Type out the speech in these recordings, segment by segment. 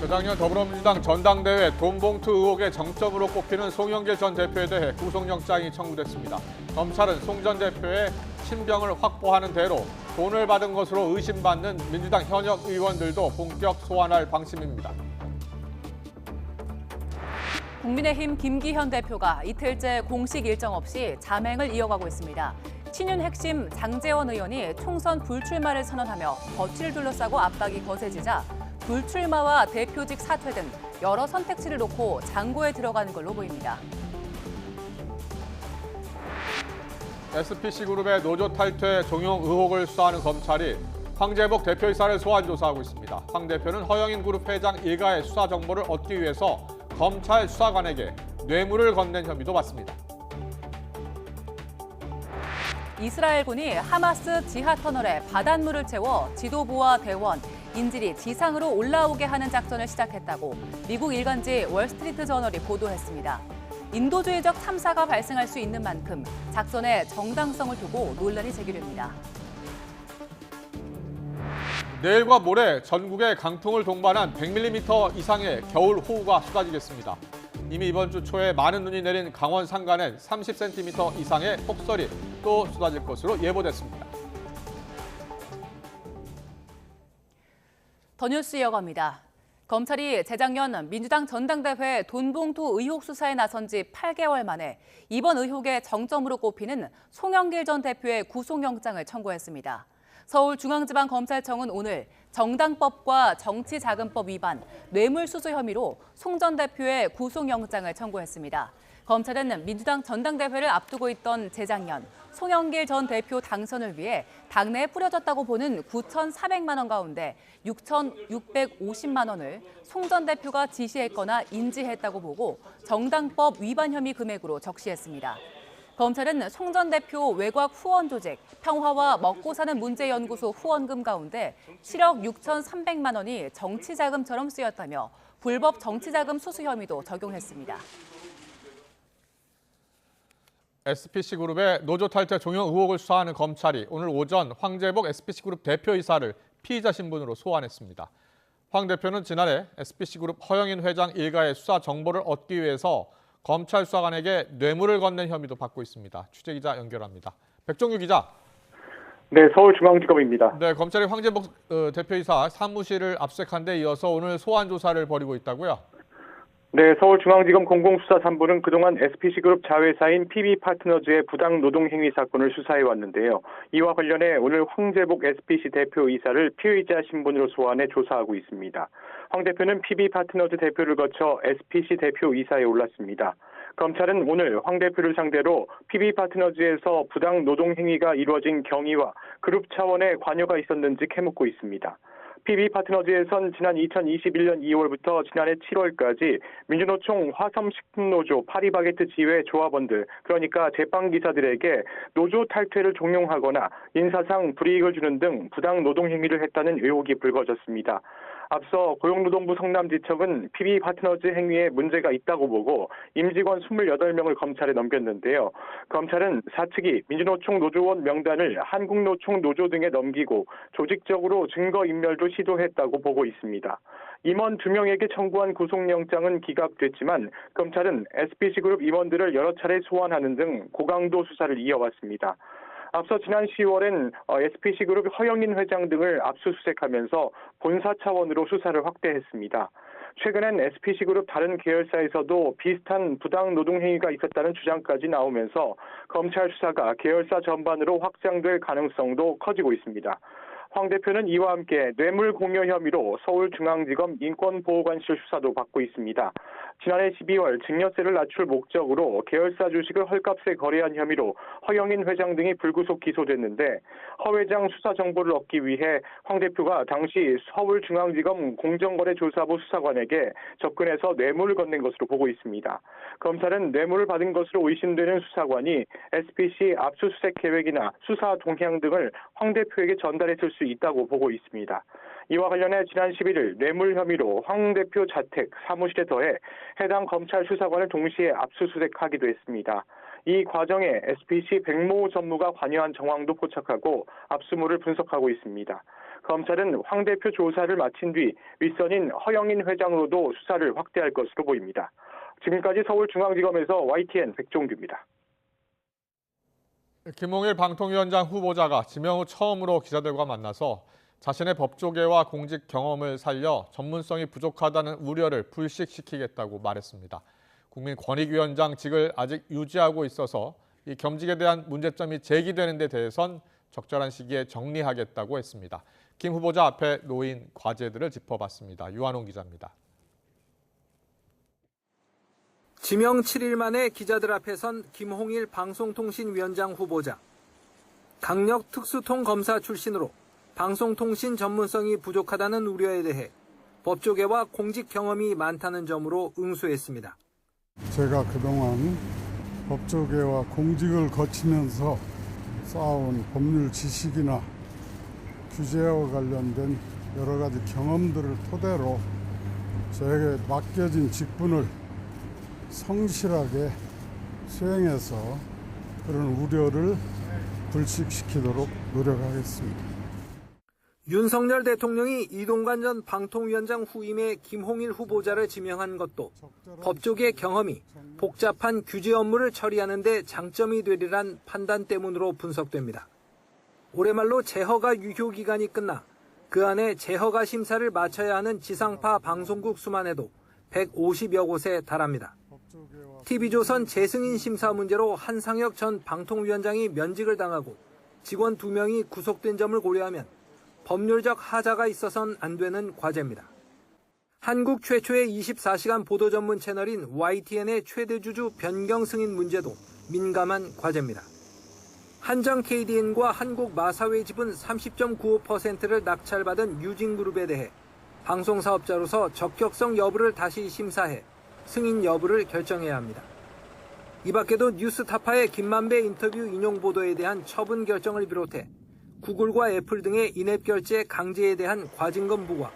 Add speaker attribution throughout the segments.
Speaker 1: 재작년 더불어민주당 전당대회 돈봉투 의혹의 정점으로 꼽히는 송영길 전 대표에 대해 구속영장이 청구됐습니다. 검찰은 송 전 대표의 신병을 확보하는 대로 돈을 받은 것으로 의심받는 민주당 현역 의원들도 본격 소환할 방침입니다.
Speaker 2: 국민의힘 김기현 대표가 이틀째 공식 일정 없이 잠행을 이어가고 있습니다. 친윤 핵심 장제원 의원이 총선 불출마를 선언하며 거취를 둘러싸고 압박이 거세지자 불출마와 대표직 사퇴 등 여러 선택지를 놓고 장고에 들어가는 걸로 보입니다.
Speaker 1: SPC그룹의 노조 탈퇴 종용 의혹을 수사하는 검찰이 황재복 대표이사를 소환 조사하고 있습니다. 황 대표는 허영인 그룹 회장 일가의 수사 정보를 얻기 위해서 검찰 수사관에게 뇌물을 건넨 혐의도 받습니다.
Speaker 2: 이스라엘군이 하마스 지하 터널에 바닷물을 채워 지도부와 대원, 인질이 지상으로 올라오게 하는 작전을 시작했다고 미국 일간지 월스트리트 저널이 보도했습니다. 인도주의적 참사가 발생할 수 있는 만큼 작전의 정당성을 두고 논란이 제기됩니다.
Speaker 1: 내일과 모레 전국에 강풍을 동반한 100mm 이상의 겨울 호우가 쏟아지겠습니다. 이미 이번 주 초에 많은 눈이 내린 강원 산간엔 30cm 이상의 폭설이 또 쏟아질 것으로 예보됐습니다.
Speaker 2: 더 뉴스 이어갑니다. 검찰이 재작년 민주당 전당대회 돈봉투 의혹 수사에 나선 지 8개월 만에 이번 의혹의 정점으로 꼽히는 송영길 전 대표의 구속영장을 청구했습니다. 서울중앙지방검찰청은 오늘 정당법과 정치자금법 위반, 뇌물수수 혐의로 송 전 대표의 구속영장을 청구했습니다. 검찰은 민주당 전당대회를 앞두고 있던 재작년 송영길 전 대표 당선을 위해 당내에 뿌려졌다고 보는 9,400만 원 가운데 6,650만 원을 송 전 대표가 지시했거나 인지했다고 보고 정당법 위반 혐의 금액으로 적시했습니다. 검찰은 송 전 대표 외곽 후원 조직, 평화와 먹고 사는 문제연구소 후원금 가운데 7억 6,300만 원이 정치자금처럼 쓰였다며 불법 정치자금 수수 혐의도 적용했습니다.
Speaker 1: SPC그룹의 노조 탈퇴 종용 의혹을 수사하는 검찰이 오늘 오전 황재복 SPC그룹 대표이사를 피의자 신분으로 소환했습니다. 황 대표는 지난해 SPC그룹 허영인 회장 일가의 수사 정보를 얻기 위해서 검찰 수사관에게 뇌물을 건넨 혐의도 받고 있습니다. 취재기자 연결합니다. 백종규 기자.
Speaker 3: 네, 서울중앙지검입니다.
Speaker 1: 네, 검찰이 황재복 대표이사 사무실을 압수한 데 이어서 오늘 소환 조사를 벌이고 있다고요?
Speaker 3: 네, 서울중앙지검 공공수사3부는 그동안 SPC그룹 자회사인 PB파트너즈의 부당 노동행위 사건을 수사해 왔는데요. 이와 관련해 오늘 황재복 SPC 대표이사를 피의자 신분으로 소환해 조사하고 있습니다. 황 대표는 PB파트너즈 대표를 거쳐 SPC 대표이사에 올랐습니다. 검찰은 오늘 황 대표를 상대로 PB파트너즈에서 부당 노동행위가 이루어진 경위와 그룹 차원의 관여가 있었는지 캐묻고 있습니다. PB파트너즈에선 지난 2021년 2월부터 지난해 7월까지 민주노총 화섬식품노조 파리바게트 지회 조합원들, 그러니까 제빵기사들에게 노조 탈퇴를 종용하거나 인사상 불이익을 주는 등 부당 노동행위를 했다는 의혹이 불거졌습니다. 앞서 고용노동부 성남지청은 PB파트너즈 행위에 문제가 있다고 보고 임직원 28명을 검찰에 넘겼는데요. 검찰은 사측이 민주노총 노조원 명단을 한국노총 노조 등에 넘기고 조직적으로 증거인멸도 시도했다고 보고 있습니다. 임원 2명에게 청구한 구속영장은 기각됐지만 검찰은 SPC그룹 임원들을 여러 차례 소환하는 등 고강도 수사를 이어왔습니다. 앞서 지난 10월엔 SPC그룹 허영인 회장 등을 압수수색하면서 본사 차원으로 수사를 확대했습니다. 최근엔 SPC그룹 다른 계열사에서도 비슷한 부당 노동행위가 있었다는 주장까지 나오면서 검찰 수사가 계열사 전반으로 확장될 가능성도 커지고 있습니다. 황 대표는 이와 함께 뇌물 공여 혐의로 서울중앙지검 인권보호관실 수사도 받고 있습니다. 지난해 12월 증여세를 낮출 목적으로 계열사 주식을 헐값에 거래한 혐의로 허영인 회장 등이 불구속 기소됐는데 허 회장 수사 정보를 얻기 위해 황 대표가 당시 서울중앙지검 공정거래조사부 수사관에게 접근해서 뇌물을 건넨 것으로 보고 있습니다. 검찰은 뇌물을 받은 것으로 의심되는 수사관이 SPC 압수수색 계획이나 수사 동향 등을 황 대표에게 전달했을 수 있다고 보고 있습니다. 이와 관련해 지난 11일 뇌물 혐의로 황 대표 자택, 사무실에 더해 해당 검찰 수사관을 동시에 압수수색하기도 했습니다. 이 과정에 SPC 백모 전무가 관여한 정황도 포착하고 압수물을 분석하고 있습니다. 검찰은 황 대표 조사를 마친 뒤 윗선인 허영인 회장으로도 수사를 확대할 것으로 보입니다. 지금까지 서울중앙지검에서 YTN 백종규입니다.
Speaker 1: 김홍일 방통위원장 후보자가 지명 후 처음으로 기자들과 만나서 자신의 법조계와 공직 경험을 살려 전문성이 부족하다는 우려를 불식시키겠다고 말했습니다. 국민권익위원장직을 아직 유지하고 있어서 이 겸직에 대한 문제점이 제기되는 데 대해선 적절한 시기에 정리하겠다고 했습니다. 김 후보자 앞에 놓인 과제들을 짚어봤습니다. 유한홍 기자입니다.
Speaker 4: 지명 7일 만에 기자들 앞에 선 김홍일 방송통신위원장 후보자. 강력 특수통 검사 출신으로 방송통신 전문성이 부족하다는 우려에 대해 법조계와 공직 경험이 많다는 점으로 응수했습니다.
Speaker 5: 제가 그동안 법조계와 공직을 거치면서 쌓아온 법률 지식이나 규제와 관련된 여러 가지 경험들을 토대로 저에게 맡겨진 직분을 성실하게 수행해서 그런 우려를 불식시키도록 노력하겠습니다.
Speaker 4: 윤석열 대통령이 이동관 전 방통위원장 후임에 김홍일 후보자를 지명한 것도 법조계 경험이 복잡한 규제 업무를 처리하는 데 장점이 되리란 판단 때문으로 분석됩니다. 올해 말로 재허가 유효 기간이 끝나 그 안에 재허가 심사를 마쳐야 하는 지상파 방송국 수만 해도 150여 곳에 달합니다. TV조선 재승인 심사 문제로 한상혁 전 방통위원장이 면직을 당하고 직원 2명이 구속된 점을 고려하면 법률적 하자가 있어선 안 되는 과제입니다. 한국 최초의 24시간 보도 전문 채널인 YTN의 최대 주주 변경 승인 문제도 민감한 과제입니다. 한정 KDN과 한국 마사회 지분 30.95%를 낙찰받은 유진그룹에 대해 방송사업자로서 적격성 여부를 다시 심사해 승인 여부를 결정해야 합니다. 이 밖에도 뉴스타파의 김만배 인터뷰 인용 보도에 대한 처분 결정을 비롯해 구글과 애플 등의 인앱 결제 강제에 대한 과징금 부과,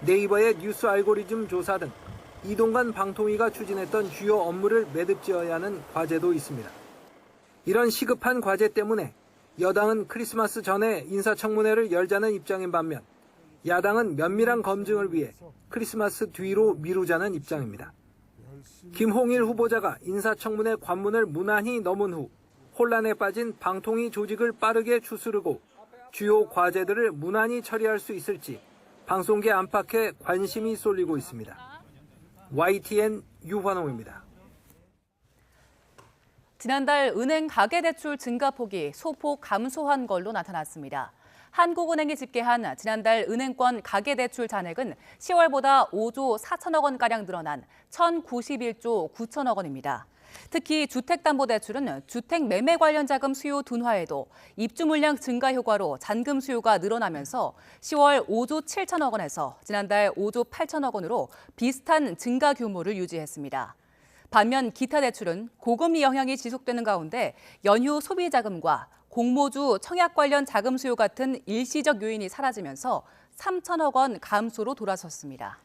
Speaker 4: 네이버의 뉴스 알고리즘 조사 등 이동관 방통위가 추진했던 주요 업무를 매듭지어야 하는 과제도 있습니다. 이런 시급한 과제 때문에 여당은 크리스마스 전에 인사청문회를 열자는 입장인 반면 야당은 면밀한 검증을 위해 크리스마스 뒤로 미루자는 입장입니다. 김홍일 후보자가 인사청문회 관문을 무난히 넘은 후 혼란에 빠진 방통위 조직을 빠르게 추스르고 주요 과제들을 무난히 처리할 수 있을지 방송계 안팎에 관심이 쏠리고 있습니다. YTN 유환홍입니다.
Speaker 2: 지난달 은행 가계대출 증가폭이 소폭 감소한 걸로 나타났습니다. 한국은행이 집계한 지난달 은행권 가계대출 잔액은 10월보다 5조 4천억 원가량 늘어난 1,091조 9천억 원입니다. 특히 주택담보대출은 주택 매매 관련 자금 수요 둔화에도 입주 물량 증가 효과로 잔금 수요가 늘어나면서 10월 5조 7천억 원에서 지난달 5조 8천억 원으로 비슷한 증가 규모를 유지했습니다. 반면 기타 대출은 고금리 영향이 지속되는 가운데 연휴 소비 자금과 공모주 청약 관련 자금 수요 같은 일시적 요인이 사라지면서 3천억 원 감소로 돌아섰습니다.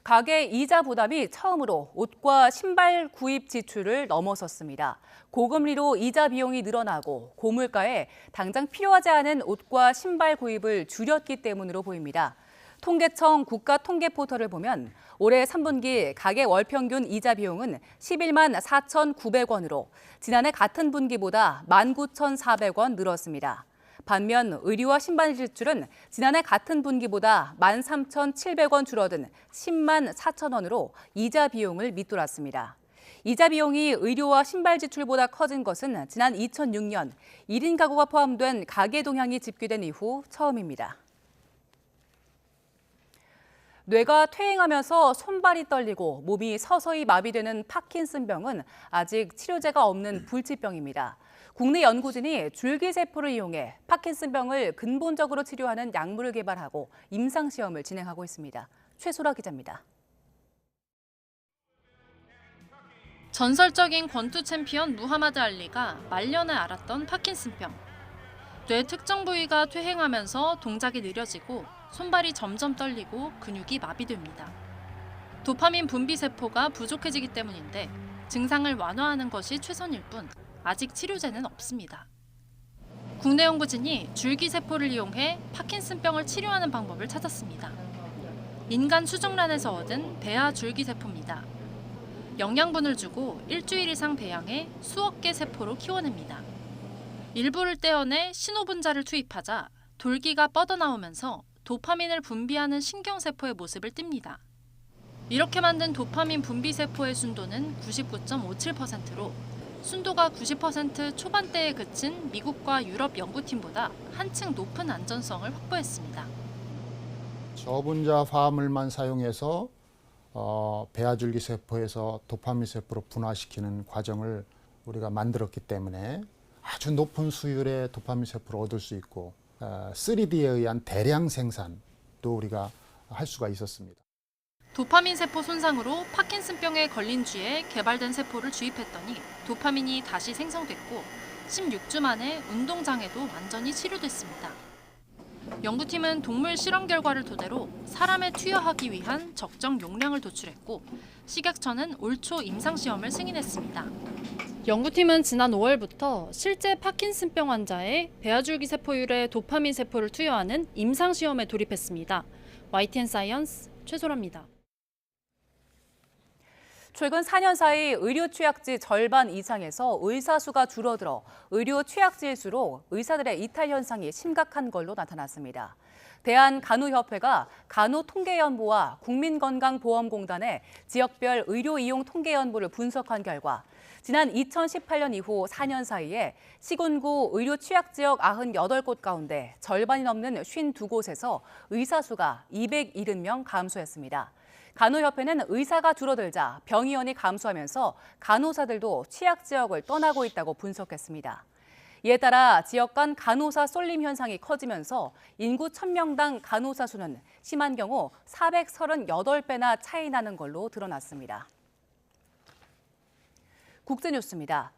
Speaker 2: 가계 이자 부담이 처음으로 옷과 신발 구입 지출을 넘어섰습니다. 고금리로 이자 비용이 늘어나고 고물가에 당장 필요하지 않은 옷과 신발 구입을 줄였기 때문으로 보입니다. 통계청 국가통계포털을 보면 올해 3분기 가계 월평균 이자 비용은 11만 4,900원으로 지난해 같은 분기보다 19,400원 늘었습니다. 반면 의류와 신발 지출은 지난해 같은 분기보다 13,700원 줄어든 10만 4천 원으로 이자 비용을 밑돌았습니다. 이자 비용이 의류와 신발 지출보다 커진 것은 지난 2006년 1인 가구가 포함된 가계 동향이 집계된 이후 처음입니다. 뇌가 퇴행하면서 손발이 떨리고 몸이 서서히 마비되는 파킨슨병은 아직 치료제가 없는 불치병입니다. 국내 연구진이 줄기세포를 이용해 파킨슨병을 근본적으로 치료하는 약물을 개발하고 임상시험을 진행하고 있습니다. 최소라 기자입니다.
Speaker 6: 전설적인 권투 챔피언 무하마드 알리가 말년에 앓았던 파킨슨병. 뇌 특정 부위가 퇴행하면서 동작이 느려지고 손발이 점점 떨리고 근육이 마비됩니다. 도파민 분비 세포가 부족해지기 때문인데 증상을 완화하는 것이 최선일 뿐 아직 치료제는 없습니다. 국내 연구진이 줄기세포를 이용해 파킨슨병을 치료하는 방법을 찾았습니다. 인간 수정란에서 얻은 배아 줄기세포입니다. 영양분을 주고 일주일 이상 배양해 수억 개 세포로 키워냅니다. 일부를 떼어내 신호분자를 투입하자 돌기가 뻗어나오면서 도파민을 분비하는 신경세포의 모습을 띱니다. 이렇게 만든 도파민 분비세포의 순도는 99.57%로 순도가 90% 초반대에 그친 미국과 유럽 연구팀보다 한층 높은 안전성을 확보했습니다.
Speaker 7: 저분자 화합물만 사용해서 배아줄기 세포에서 도파민 세포로 분화시키는 과정을 우리가 만들었기 때문에 아주 높은 수율의 도파민 세포를 얻을 수 있고 3D에 의한 대량 생산도 우리가 할 수가 있었습니다.
Speaker 6: 도파민 세포 손상으로 파킨슨병에 걸린 쥐에 개발된 세포를 주입했더니 도파민이 다시 생성됐고 16주 만에 운동장애도 완전히 치료됐습니다. 연구팀은 동물 실험 결과를 토대로 사람에 투여하기 위한 적정 용량을 도출했고 식약처는 올 초 임상시험을 승인했습니다. 연구팀은 지난 5월부터 실제 파킨슨병 환자의 배아줄기 세포율의 도파민 세포를 투여하는 임상시험에 돌입했습니다. YTN 사이언스 최소라입니다.
Speaker 2: 최근 4년 사이 의료 취약지 절반 이상에서 의사 수가 줄어들어 의료 취약지일수록 의사들의 이탈 현상이 심각한 걸로 나타났습니다. 대한간호협회가 간호통계연보와 국민건강보험공단의 지역별 의료 이용 통계 연보를 분석한 결과 지난 2018년 이후 4년 사이에 시군구 의료 취약지역 98곳 가운데 절반이 넘는 52곳에서 의사 수가 270명 감소했습니다. 간호협회는 의사가 줄어들자 병의원이 감소하면서 간호사들도 취약 지역을 떠나고 있다고 분석했습니다. 이에 따라 지역 간 간호사 쏠림 현상이 커지면서 인구 1000명당 간호사 수는 심한 경우 438배나 차이 나는 걸로 드러났습니다. 국제뉴스입니다.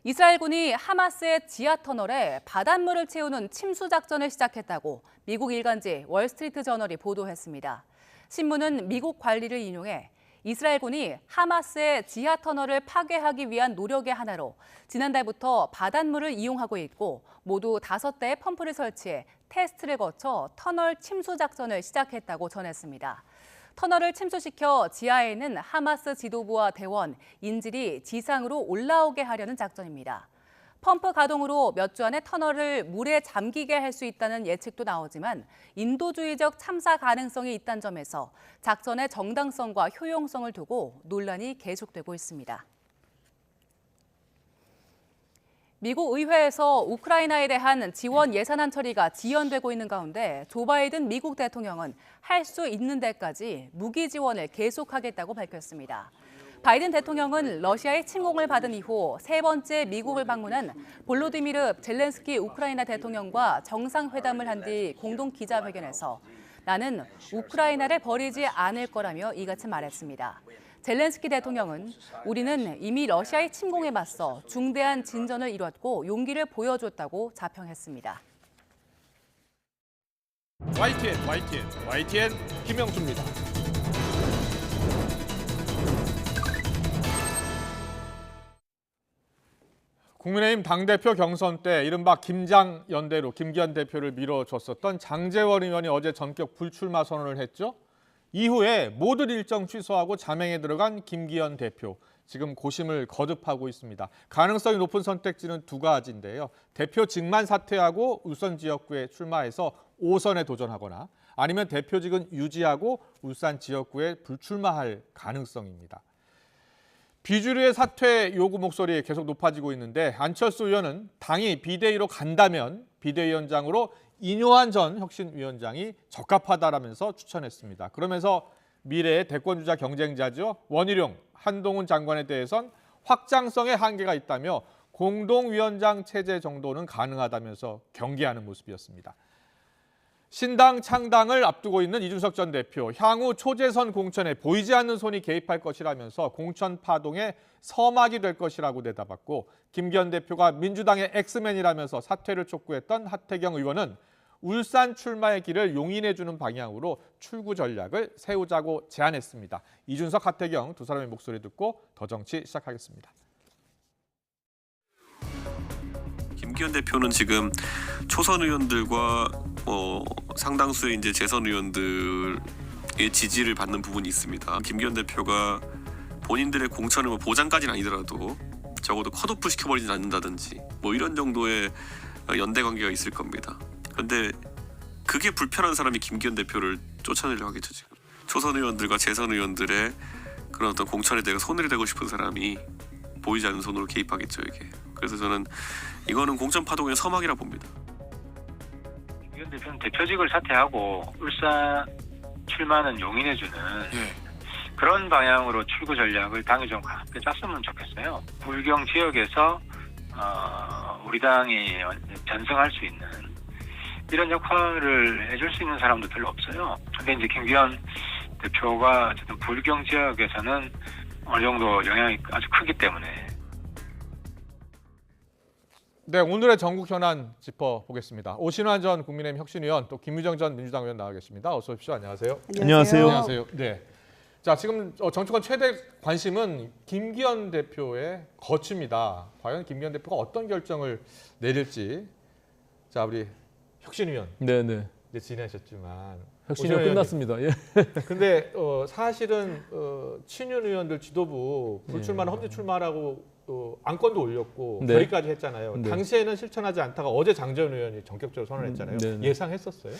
Speaker 2: 이스라엘군이 하마스의 지하터널에 바닷물을 채우는 침수 작전을 시작했다고 미국 일간지 월스트리트저널이 보도했습니다. 신문은 미국 관리를 인용해 이스라엘군이 하마스의 지하터널을 파괴하기 위한 노력의 하나로 지난달부터 바닷물을 이용하고 있고 모두 5대의 펌프를 설치해 테스트를 거쳐 터널 침수 작전을 시작했다고 전했습니다. 터널을 침수시켜 지하에 있는 하마스 지도부와 대원, 인질이 지상으로 올라오게 하려는 작전입니다. 펌프 가동으로 몇 주 안에 터널을 물에 잠기게 할 수 있다는 예측도 나오지만 인도주의적 참사 가능성이 있다는 점에서 작전의 정당성과 효용성을 두고 논란이 계속되고 있습니다. 미국 의회에서 우크라이나에 대한 지원 예산안 처리가 지연되고 있는 가운데 조 바이든 미국 대통령은 할 수 있는 데까지 무기 지원을 계속하겠다고 밝혔습니다. 바이든 대통령은 러시아의 침공을 받은 이후 3번째 미국을 방문한 볼로디미르 젤렌스키 우크라이나 대통령과 정상회담을 한 뒤 공동 기자회견에서 나는 우크라이나를 버리지 않을 거라며 이같이 말했습니다. 젤렌스키 대통령은 우리는 이미 러시아의 침공에 맞서 중대한 진전을 이뤘고 용기를 보여줬다고 자평했습니다.
Speaker 1: YTN 김영수입니다. 국민의힘 당대표 경선 때 이른바 김장 연대로 김기현 대표를 밀어줬었던 장제원 의원이 어제 전격 불출마 선언을 했죠. 이후에 모든 일정 취소하고 자맹에 들어간 김기현 대표. 지금 고심을 거듭하고 있습니다. 가능성이 높은 선택지는 2가지인데요. 대표직만 사퇴하고 울산 지역구에 출마해서 5선에 도전하거나 아니면 대표직은 유지하고 울산 지역구에 불출마할 가능성입니다. 비주류의 사퇴 요구 목소리 계속 높아지고 있는데 안철수 의원은 당이 비대위로 간다면 비대위원장으로 인효한 전 혁신위원장이 적합하다라면서 추천했습니다. 그러면서 미래의 대권주자 경쟁자죠. 원희룡, 한동훈 장관에 대해선 확장성의 한계가 있다며 공동위원장 체제 정도는 가능하다면서 경계하는 모습이었습니다. 신당 창당을 앞두고 있는 이준석 전 대표, 향후 초재선 공천에 보이지 않는 손이 개입할 것이라면서 공천 파동의 서막이 될 것이라고 내다봤고 김기현 대표가 민주당의 엑스맨이라면서 사퇴를 촉구했던 하태경 의원은 울산 출마의 길을 용인해주는 방향으로 출구 전략을 세우자고 제안했습니다. 이준석, 하태경 두 사람의 목소리 듣고 더 정치 시작하겠습니다.
Speaker 8: 김기현 대표는 지금 초선 의원들과 상당수의 이제 재선 의원들의 지지를 받는 부분이 있습니다. 김기현 대표가 본인들의 공천을 보장까지는 아니더라도 적어도 컷오프 시켜버리진 않는다든지 이런 정도의 연대 관계가 있을 겁니다. 그런데 그게 불편한 사람이 김기현 대표를 쫓아내려고 하겠죠. 지금 초선 의원들과 재선 의원들의 그런 어떤 공천에 대해 손을 대고 싶은 사람이 보이지 않는 손으로 개입하겠죠, 이게. 그래서 저는 이거는 공천 파동의 서막이라 봅니다.
Speaker 9: 김기현 대표는 대표직을 사퇴하고 울산 출마는 용인해주는 그런 방향으로 출구 전략을 당이 좀 함께 짰으면 좋겠어요. 불경 지역에서 우리 당이 전승할 수 있는 이런 역할을 해줄 수 있는 사람도 별로 없어요. 근데 이제 김기현 대표가 어쨌든 불경 지역에서는 어느 정도 영향이 아주 크기 때문에.
Speaker 1: 네, 오늘의 전국 현안 짚어보겠습니다. 오신환 전 국민의힘 혁신위원, 또 김유정 전 민주당 의원 나와 계십니다. 어서 오십시오. 안녕하세요.
Speaker 10: 안녕하세요.
Speaker 1: 안녕하세요. 네. 자, 지금 정치권 최대 관심은 김기현 대표의 거취입니다. 과연 김기현 대표가 어떤 결정을 내릴지. 자, 우리 혁신위원.
Speaker 10: 네네.
Speaker 1: 이제 지내셨지만
Speaker 10: 혁신위원 끝났습니다. 예.
Speaker 1: 근데 사실은 친윤 의원들 지도부 불출마나 험지 출마라고 안건도 올렸고
Speaker 10: 네.
Speaker 1: 결의까지 했잖아요.
Speaker 10: 네.
Speaker 1: 당시에는 실천하지 않다가 어제 장재원 의원이 전격적으로 선언했잖아요.
Speaker 10: 네네.
Speaker 1: 예상했었어요?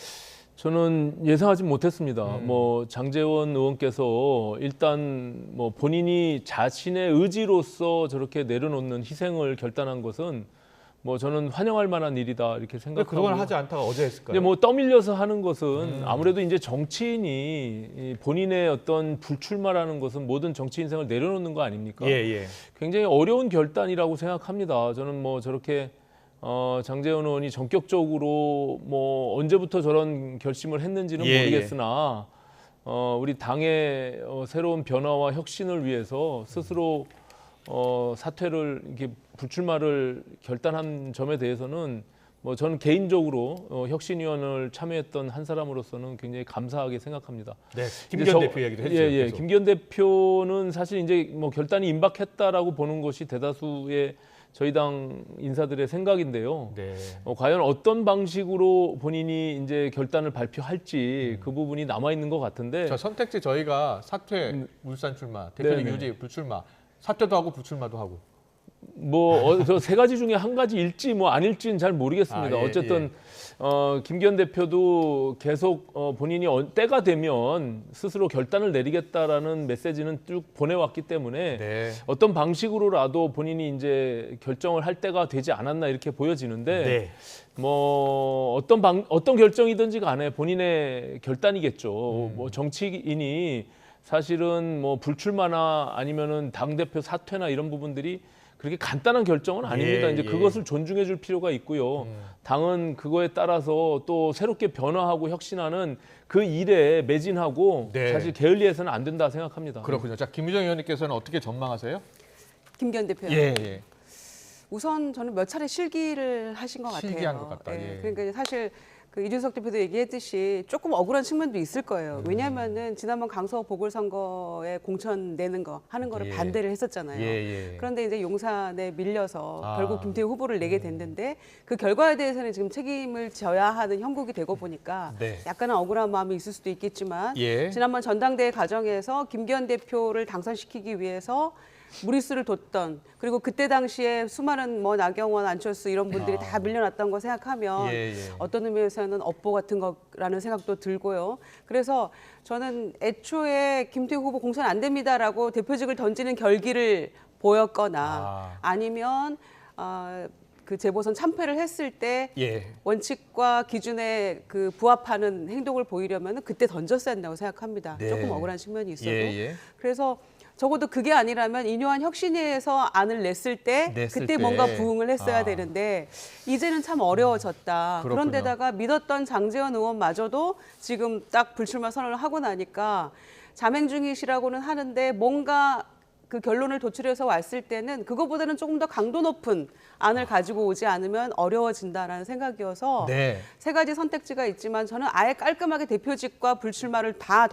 Speaker 10: 저는 예상하지 못했습니다. 장재원 의원께서 일단 본인이 자신의 의지로서 저렇게 내려놓는 희생을 결단한 것은 저는 환영할 만한 일이다 이렇게 생각하고.
Speaker 1: 그동안 하지 않다가 어제 했을까요?
Speaker 10: 근데 떠밀려서 하는 것은 아무래도 이제 정치인이 본인의 어떤 불출마라는 것은 모든 정치 인생을 내려놓는 거 아닙니까?
Speaker 1: 예.
Speaker 10: 굉장히 어려운 결단이라고 생각합니다. 저는 저렇게 장재원 의원이 전격적으로 언제부터 저런 결심을 했는지는 모르겠으나 우리 당의 새로운 변화와 혁신을 위해서 스스로 사퇴를 이렇게 불출마를 결단한 점에 대해서는 저는 개인적으로 혁신위원을 참여했던 한 사람으로서는 굉장히 감사하게 생각합니다.
Speaker 1: 네, 김기현 대표 얘기도 해주세요.
Speaker 10: 예, 김기현 대표는 사실 이제 결단이 임박했다라고 보는 것이 대다수의 저희 당 인사들의 생각인데요.
Speaker 1: 네.
Speaker 10: 과연 어떤 방식으로 본인이 이제 결단을 발표할지 그 부분이 남아 있는 것 같은데.
Speaker 1: 저 선택지 저희가 사퇴, 울산 출마, 대표직
Speaker 10: 네네.
Speaker 1: 유지, 불출마, 사퇴도 하고 불출마도 하고.
Speaker 10: 저 세 가지 중에 한 가지일지 아닐지는 잘 모르겠습니다. 어쨌든 김기현 대표도 계속 본인이 때가 되면 스스로 결단을 내리겠다라는 메시지는 쭉 보내왔기 때문에
Speaker 1: 네.
Speaker 10: 어떤 방식으로라도 본인이 이제 결정을 할 때가 되지 않았나 이렇게 보여지는데
Speaker 1: 네.
Speaker 10: 어떤 결정이든지 간에 본인의 결단이겠죠. 정치인이 사실은 불출마나 아니면은 당대표 사퇴나 이런 부분들이 그렇게 간단한 결정은 아닙니다. 이제 그것을 존중해 줄 필요가 있고요. 당은 그거에 따라서 또 새롭게 변화하고 혁신하는 그 일에 매진하고
Speaker 1: 네.
Speaker 10: 사실 게을리해서는 안 된다 생각합니다.
Speaker 1: 그렇군요. 자, 김유정 의원님께서는 어떻게 전망하세요?
Speaker 11: 김기현 대표요.
Speaker 1: 예.
Speaker 11: 우선 저는 몇 차례 실기를 하신 것 같아요.
Speaker 1: 실기한 것 같다. 예.
Speaker 11: 그러니까 사실 이준석 대표도 얘기했듯이 조금 억울한 측면도 있을 거예요. 왜냐하면은 지난번 강서 보궐선거에 공천 내는 거 하는 거를 반대를 했었잖아요. 그런데 이제 용산에 밀려서 결국 김태우 후보를 내게 됐는데 그 결과에 대해서는 지금 책임을 져야 하는 형국이 되고 보니까 약간은 억울한 마음이 있을 수도 있겠지만 지난번 전당대회 과정에서 김기현 대표를 당선시키기 위해서 무리수를 뒀던, 그리고 그때 당시에 수많은 나경원, 안철수 이런 분들이 다 밀려났던 거 생각하면 어떤 의미에서는 업보 같은 거라는 생각도 들고요. 그래서 저는 애초에 김태우 후보 공천 안 됩니다라고 대표직을 던지는 결기를 보였거나 아니면 그 재보선 참패를 했을 때 원칙과 기준에 부합하는 행동을 보이려면 그때 던졌어야 한다고 생각합니다. 조금 억울한 측면이 있어도. 그래서 적어도 그게 아니라면 인요한 혁신위에서 안을 냈을 때 그때 뭔가 부응을 했어야 되는데 이제는 참 어려워졌다. 그런데다가 믿었던 장재원 의원마저도 지금 딱 불출마 선언을 하고 나니까 자맹 중이시라고는 하는데 뭔가 그 결론을 도출해서 왔을 때는 그거보다는 조금 더 강도 높은 안을 가지고 오지 않으면 어려워진다라는 생각이어서 세 가지 선택지가 있지만 저는 아예 깔끔하게 대표직과 불출마를 다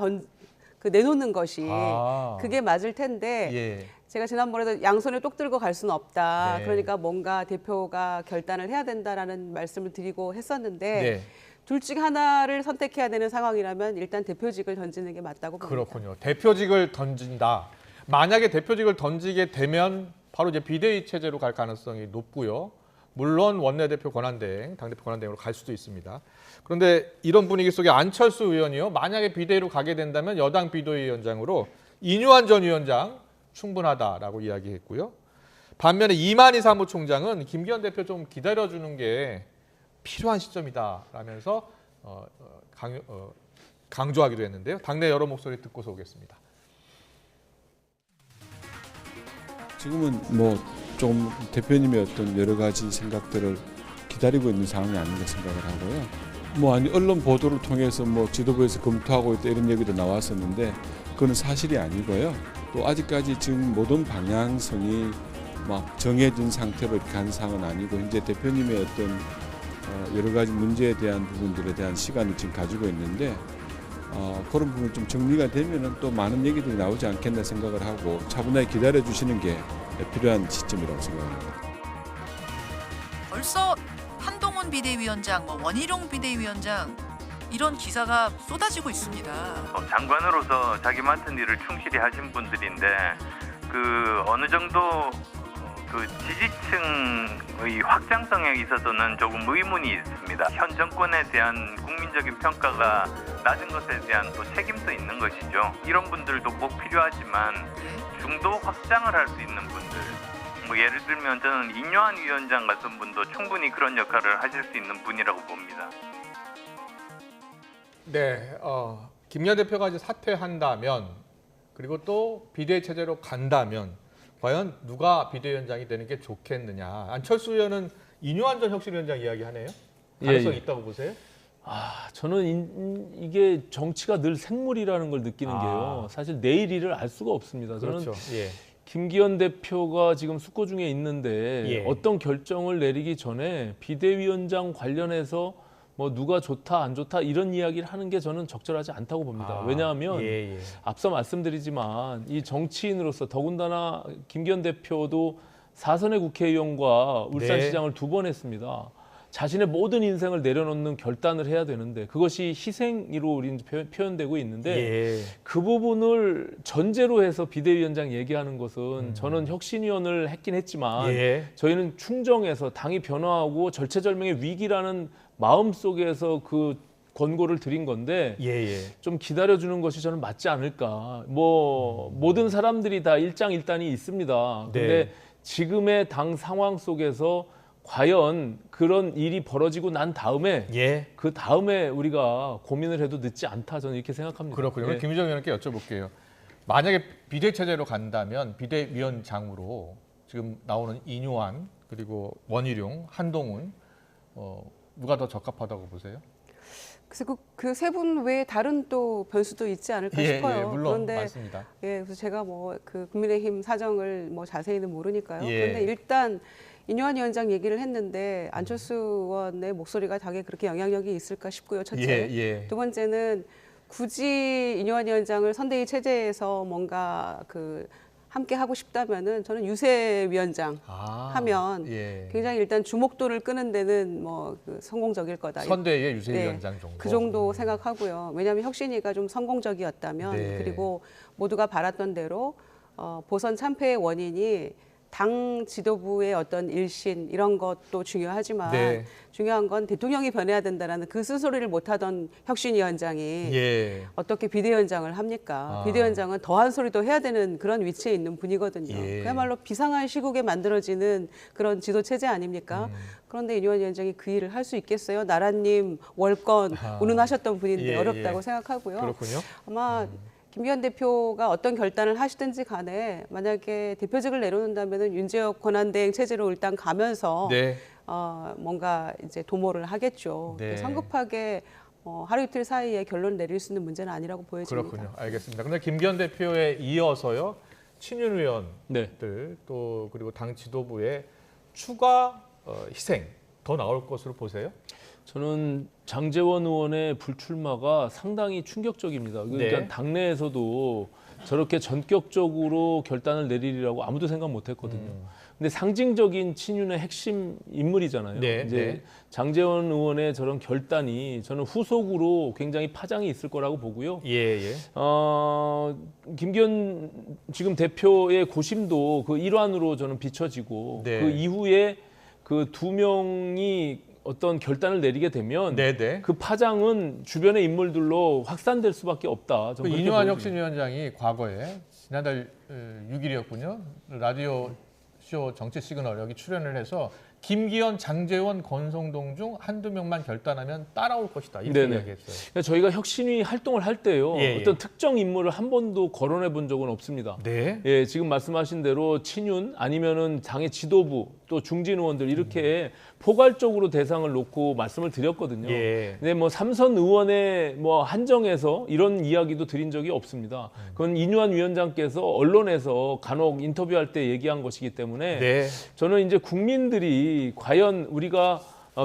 Speaker 11: 내놓는 것이 그게 맞을 텐데 제가 지난번에도 양손에 똑 들고 갈 수는 없다.
Speaker 1: 네.
Speaker 11: 그러니까 뭔가 대표가 결단을 해야 된다라는 말씀을 드리고 했었는데
Speaker 1: 네.
Speaker 11: 둘 중 하나를 선택해야 되는 상황이라면 일단 대표직을 던지는 게 맞다고 봅니다.
Speaker 1: 그렇군요. 대표직을 던진다. 만약에 대표직을 던지게 되면 바로 이제 비대위 체제로 갈 가능성이 높고요. 물론 원내대표 권한대행, 당대표 권한대행으로 갈 수도 있습니다. 그런데 이런 분위기 속에 안철수 의원이요. 만약에 비대위로 가게 된다면 여당 비대위원장으로 이뇨한 전 위원장 충분하다라고 이야기했고요. 반면에 이만희 사무총장은 김기현 대표 좀 기다려주는 게 필요한 시점이다라면서 강조하기도 했는데요. 당내 여러 목소리 듣고서 오겠습니다.
Speaker 12: 지금은 뭐 좀 대표님의 어떤 여러 가지 생각들을 기다리고 있는 상황이 아닌가 생각을 하고요. 뭐 아니 언론 보도를 통해서 뭐 지도부에서 검토하고 있다 이런 얘기도 나왔었는데 그건 사실이 아니고요. 또 아직까지 지금 모든 방향성이 막 정해진 상태로 이렇게 한 상황은 아니고 이제 대표님의 어떤 여러 가지 문제에 대한 부분들에 대한 시간을 지금 가지고 있는데 그런 부분 좀 정리가 되면은 또 많은 얘기들이 나오지 않겠나 생각을 하고 차분하게 기다려 주시는 게 필요한 시점이라고 생각합니다.
Speaker 13: 벌써 한동훈 비대위원장, 원희룡 비대위원장 이런 기사가 쏟아지고 있습니다.
Speaker 14: 장관으로서 자기 맡은 일을 충실히 하신 분들인데 그 어느 정도 그 지지층의 확장성에 있어서는 조금 의문이 있습니다. 현 정권에 대한 국민적인 평가가 낮은 것에 대한 또 책임도 있는 것이죠. 이런 분들도 꼭 필요하지만 중도 확장을 할 수 있는 분들, 뭐 예를 들면 저는 이뇨한 위원장 같은 분도 충분히 그런 역할을 하실 수 있는 분이라고 봅니다.
Speaker 1: 네, 김기현 대표가 이제 사퇴한다면 그리고 또 비대위 체제로 간다면 과연 누가 비대위원장이 되는 게 좋겠느냐. 안철수 의원은 이뇨한 전 혁신위원장 이야기하네요. 가능성이 있다고 보세요?
Speaker 10: 저는 이게 정치가 늘 생물이라는 걸 느끼는 게요. 사실 내일 일을 알 수가 없습니다. 저는
Speaker 1: 그렇죠. 예.
Speaker 10: 김기현 대표가 지금 숙고 중에 있는데 어떤 결정을 내리기 전에 비대위원장 관련해서 뭐 누가 좋다 안 좋다 이런 이야기를 하는 게 저는 적절하지 않다고 봅니다. 왜냐하면 앞서 말씀드리지만 이 정치인으로서 더군다나 김기현 대표도 4선의 국회의원과 울산시장을 2번 했습니다. 자신의 모든 인생을 내려놓는 결단을 해야 되는데 그것이 희생으로 우리는 표현되고 있는데 그 부분을 전제로 해서 비대위원장 얘기하는 것은 저는 혁신위원을 했긴 했지만 저희는 충정해서 당이 변화하고 절체절명의 위기라는 마음 속에서 그 권고를 드린 건데 좀 기다려주는 것이 저는 맞지 않을까. 뭐 모든 사람들이 다 일장일단이 있습니다. 근데 지금의 당 상황 속에서 과연 그런 일이 벌어지고 난 다음에 그 다음에 우리가 고민을 해도 늦지 않다 저는 이렇게 생각합니다.
Speaker 1: 그렇군요. 김유정 의원께 여쭤볼게요. 만약에 비대위 체제로 간다면 비대위원장으로 지금 나오는 이뇨한 그리고 원희룡, 한동훈 누가 더 적합하다고 보세요?
Speaker 11: 그래서 그 세 분 외에 다른 또 변수도 있지 않을까 싶어요.
Speaker 1: 물론
Speaker 11: 그런데
Speaker 1: 맞습니다.
Speaker 11: 그래서 제가 뭐 그 국민의힘 사정을 뭐 자세히는 모르니까요. 그런데 일단 이뇨한 위원장 얘기를 했는데 안철수 의원의 목소리가 당에 그렇게 영향력이 있을까 싶고요. 첫째. 두 번째는 굳이 이뇨한 위원장을 선대위 체제에서 뭔가 함께 하고 싶다면은 저는 유세 위원장 하면 굉장히 일단 주목도를 끄는 데는 성공적일 거다.
Speaker 1: 선대위의 유세 위원장 정도.
Speaker 11: 그 정도 생각하고요. 왜냐하면 혁신위가 좀 성공적이었다면 그리고 모두가 바랐던 대로 보선 참패의 원인이 당 지도부의 어떤 일신 이런 것도 중요하지만 중요한 건 대통령이 변해야 된다라는 그 쓴소리를 못하던 혁신위원장이 어떻게 비대위원장을 합니까? 비대위원장은 더한 소리도 해야 되는 그런 위치에 있는 분이거든요. 그야말로 비상한 시국에 만들어지는 그런 지도체제 아닙니까? 그런데 이뇨한 위원장이 그 일을 할 수 있겠어요? 나라님 월권 운운하셨던 분인데 어렵다고 생각하고요.
Speaker 1: 그렇군요.
Speaker 11: 아마 김기현 대표가 어떤 결단을 하시든지 간에 만약에 대표직을 내려놓는다면 윤재혁 권한대행 체제로 일단 가면서 뭔가 이제 도모를 하겠죠. 성급하게 하루 이틀 사이에 결론을 내릴 수 있는 문제는 아니라고 보여집니다.
Speaker 1: 그렇군요. 알겠습니다. 근데 김기현 대표에 이어서요. 친윤 의원들 또 그리고 당 지도부의 추가 희생 더 나올 것으로 보세요?
Speaker 10: 저는 장제원 의원의 불출마가 상당히 충격적입니다. 그러니까
Speaker 1: 네.
Speaker 10: 당내에서도 저렇게 전격적으로 결단을 내리리라고 아무도 생각 못했거든요. 근데 상징적인 친윤의 핵심 인물이잖아요.
Speaker 1: 네,
Speaker 10: 이제
Speaker 1: 네.
Speaker 10: 장제원 의원의 저런 결단이 저는 후속으로 굉장히 파장이 있을 거라고 보고요.
Speaker 1: 예.
Speaker 10: 김기현 지금 대표의 고심도 그 일환으로 저는 비춰지고
Speaker 1: 네.
Speaker 10: 그 이후에 그 두 명이 어떤 결단을 내리게 되면
Speaker 1: 네네.
Speaker 10: 그 파장은 주변의 인물들로 확산될 수밖에 없다.
Speaker 1: 그 이뇨한 혁신위원장이 과거에 지난달 6일이었군요. 라디오 쇼 정치 시그널 여기 출연을 해서 김기현, 장제원, 권성동 중 한두 명만 결단하면 따라올 것이다. 이렇게
Speaker 10: 네네.
Speaker 1: 이야기했어요.
Speaker 10: 그러니까 저희가 혁신위 활동을 할 때요.
Speaker 1: 예,
Speaker 10: 어떤
Speaker 1: 예.
Speaker 10: 특정 인물을 한 번도 거론해 본 적은 없습니다.
Speaker 1: 네.
Speaker 10: 예, 지금 말씀하신 대로 친윤 아니면은 당의 지도부 또 중진 의원들 이렇게 포괄적으로 대상을 놓고 말씀을 드렸거든요.
Speaker 1: 예.
Speaker 10: 근데 뭐 삼선 의원에 뭐 한정해서 이런 이야기도 드린 적이 없습니다. 그건 이뇨한 위원장께서 언론에서 간혹 인터뷰할 때 얘기한 것이기 때문에
Speaker 1: 네.
Speaker 10: 저는 이제 국민들이 과연 우리가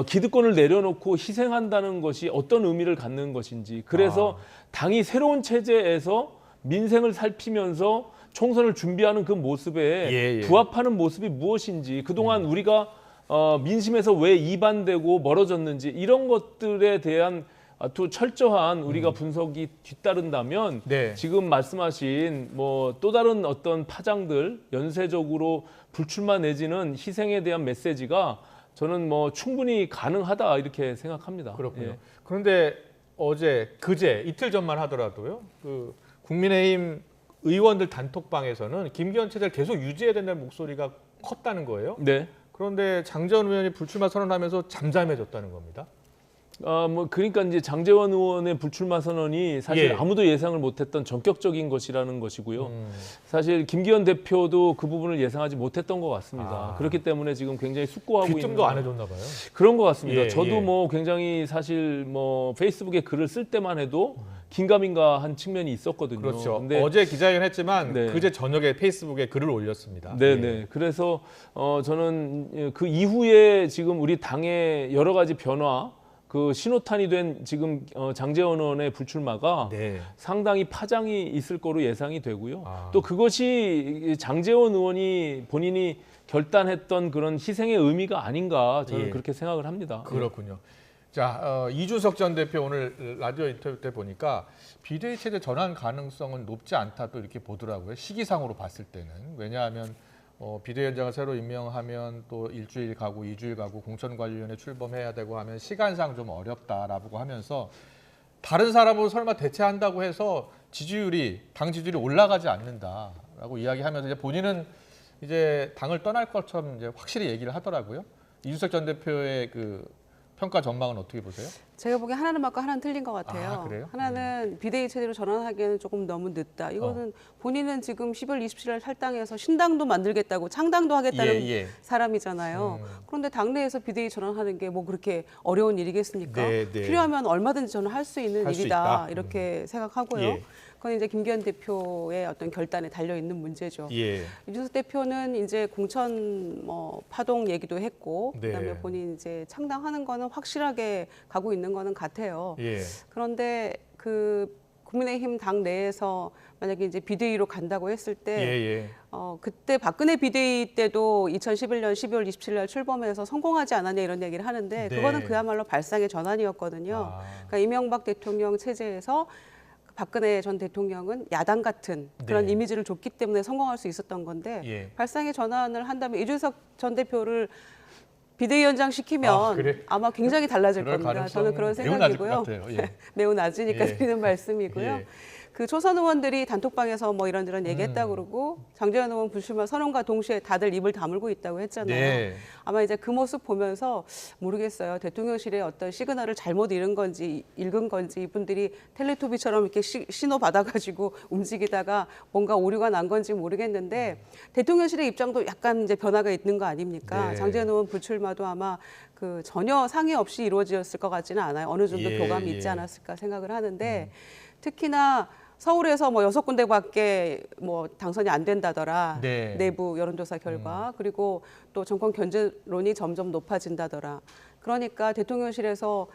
Speaker 10: 기득권을 내려놓고 희생한다는 것이 어떤 의미를 갖는 것인지, 그래서 당이 새로운 체제에서 민생을 살피면서 총선을 준비하는 그 모습에 부합하는 모습이 무엇인지, 그동안 우리가 민심에서 왜 이반되고 멀어졌는지 이런 것들에 대한 아주 철저한 우리가 분석이 뒤따른다면
Speaker 1: 네.
Speaker 10: 지금 말씀하신 뭐 또 다른 어떤 파장들, 연쇄적으로 불출마 내지는 희생에 대한 메시지가 저는 뭐 충분히 가능하다 이렇게 생각합니다.
Speaker 1: 그렇군요.
Speaker 10: 예.
Speaker 1: 그런데 그제 이틀 전만 하더라도요. 그 국민의힘 의원들 단톡방에서는 김기현 체제를 계속 유지해야 된다는 목소리가 컸다는 거예요.
Speaker 10: 네.
Speaker 1: 그런데 장제원 의원이 불출마 선언하면서 잠잠해졌다는 겁니다.
Speaker 10: 뭐 그러니까 이제 장제원 의원의 불출마 선언이 사실
Speaker 1: 예.
Speaker 10: 아무도 예상을 못했던 전격적인 것이라는 것이고요. 사실 김기현 대표도 그 부분을 예상하지 못했던 것 같습니다. 그렇기 때문에 지금 굉장히 숙고하고 있는.
Speaker 1: 귀뜸도 안 해줬나 봐요.
Speaker 10: 그런 것 같습니다.
Speaker 1: 예,
Speaker 10: 저도
Speaker 1: 예.
Speaker 10: 뭐 굉장히 사실 뭐 페이스북에 글을 쓸 때만 해도 긴가민가한 측면이 있었거든요.
Speaker 1: 그렇죠.
Speaker 10: 근데
Speaker 1: 어제 기자회견 했지만
Speaker 10: 네.
Speaker 1: 그제 저녁에 페이스북에 글을 올렸습니다.
Speaker 10: 네네.
Speaker 1: 예.
Speaker 10: 그래서 저는 그 이후에 지금 우리 당의 여러 가지 변화, 그 신호탄이 된 지금 장제원 의원의 불출마가
Speaker 1: 네.
Speaker 10: 상당히 파장이 있을 거로 예상이 되고요. 또 그것이 장제원 의원이 본인이 결단했던 그런 희생의 의미가 아닌가 저는
Speaker 1: 예.
Speaker 10: 그렇게 생각을 합니다.
Speaker 1: 그렇군요. 자, 이준석 전 대표 오늘 라디오 인터뷰 때 보니까 비대위 체제 전환 가능성은 높지 않다 또 이렇게 보더라고요. 시기상으로 봤을 때는. 왜냐하면 비대위원장을 새로 임명하면 또 일주일 가고 2주일 가고 공천관리위원회 출범해야 되고 하면 시간상 좀 어렵다라고 하면서 다른 사람으로 설마 대체한다고 해서 당 지지율이 올라가지 않는다라고 이야기하면서 이제 본인은 이제 당을 떠날 것처럼 이제 확실히 얘기를 하더라고요. 이준석 전 대표의 그 평가 전망은 어떻게 보세요?
Speaker 11: 제가 보기엔 하나는 맞고 하나는 틀린 것 같아요.
Speaker 1: 아, 그래요?
Speaker 11: 하나는 비대위 체제로 전환하기에는 조금 너무 늦다. 이거는 본인은 지금 10월 27일 날 탈당해서 신당도 만들겠다고 창당도 하겠다는 사람이잖아요. 그런데 당내에서 비대위 전환하는 게 뭐 그렇게 어려운 일이겠습니까?
Speaker 1: 네, 네.
Speaker 11: 필요하면 얼마든지 저는 할 수 있는
Speaker 1: 할수
Speaker 11: 일이다.
Speaker 1: 있다.
Speaker 11: 이렇게 생각하고요.
Speaker 1: 예.
Speaker 11: 그건 이제 김기현 대표의 어떤 결단에 달려 있는 문제죠.
Speaker 1: 예.
Speaker 11: 이준석 대표는 이제 공천 파동 얘기도 했고,
Speaker 1: 네.
Speaker 11: 그다음에 본인 이제 창당하는 거는 확실하게 가고 있는 거는 같아요.
Speaker 1: 예.
Speaker 11: 그런데 그 국민의힘 당 내에서 만약에 이제 비대위로 간다고 했을 때, 그때 박근혜 비대위 때도 2011년 12월 27일 날 출범해서 성공하지 않았냐 이런 얘기를 하는데,
Speaker 1: 네.
Speaker 11: 그거는 그야말로 발상의 전환이었거든요. 그러니까 이명박 대통령 체제에서 박근혜 전 대통령은 야당 같은 그런
Speaker 1: 네.
Speaker 11: 이미지를 줬기 때문에 성공할 수 있었던 건데 발상의 전환을 한다면 이준석 전 대표를 비대위원장 시키면
Speaker 1: 그래?
Speaker 11: 아마 굉장히 달라질
Speaker 1: 그럴
Speaker 11: 겁니다. 저는 그런
Speaker 1: 가능성은 매우 낮을 것
Speaker 11: 생각이고요.
Speaker 1: 같아요. 예.
Speaker 11: 매우 낮으니까
Speaker 1: 예.
Speaker 11: 드리는 말씀이고요.
Speaker 1: 예.
Speaker 11: 그 초선 의원들이 단톡방에서 뭐 이런저런 얘기했다고 그러고 장제원 의원 불출마 선언과 동시에 다들 입을 다물고 있다고 했잖아요.
Speaker 1: 네.
Speaker 11: 아마 이제 그 모습 보면서 모르겠어요. 대통령실의 어떤 시그널을 잘못 읽은 건지 이분들이 텔레토비처럼 이렇게 신호 받아가지고 움직이다가 뭔가 오류가 난 건지 모르겠는데 대통령실의 입장도 약간 이제 변화가 있는 거 아닙니까?
Speaker 1: 네.
Speaker 11: 장제원 의원 불출마도 아마 그 전혀 상의 없이 이루어졌을 것 같지는 않아요. 어느 정도 교감이 있지 않았을까 생각을 하는데 특히나 서울에서 뭐 6군데밖에 뭐 당선이 안 된다더라.
Speaker 1: 네.
Speaker 11: 내부 여론조사 결과. 그리고 또 정권 견제론이 점점 높아진다더라. 그러니까 대통령실에서